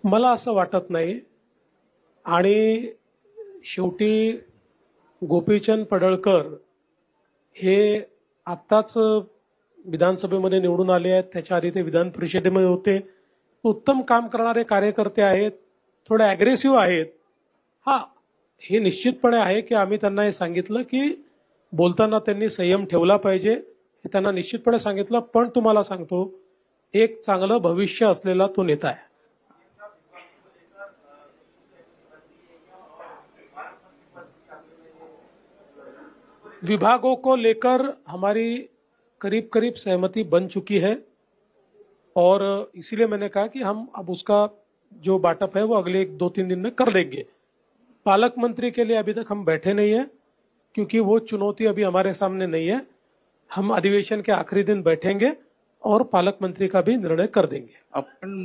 मला असं वाटत नाही. आणि शेवटी गोपीचंद पडळकर हे आत्ताच विधानसभेमध्ये निवडून आले आहेत. त्याच्या आधी ते विधान परिषदेमध्ये होते. उत्तम काम करणारे कार्यकर्ते आहेत. थोडे अग्रेसिव्ह आहेत. हा, हे निश्चितपणे आहे की आम्ही त्यांना हे सांगितलं की बोलताना त्यांनी संयम ठेवला पाहिजे, हे त्यांना निश्चितपणे सांगितलं. पण तुम्हाला सांगतो, एक चांगलं भविष्य असलेला तो नेता आहे. विभागों को लेकर हमारी करीब करीब सहमति बन चुकी है और इसीलिए मैंने कहा कि हम अब उसका जो बाटअप है वो अगले 2-3 दिन में कर देंगे. पालक मंत्री के लिए अभी तक हम बैठे नहीं है क्योंकि वो चुनौती अभी हमारे सामने नहीं है. हम अधिवेशन के आखिरी दिन बैठेंगे और पालक मंत्री का भी निर्णय कर देंगे. आपण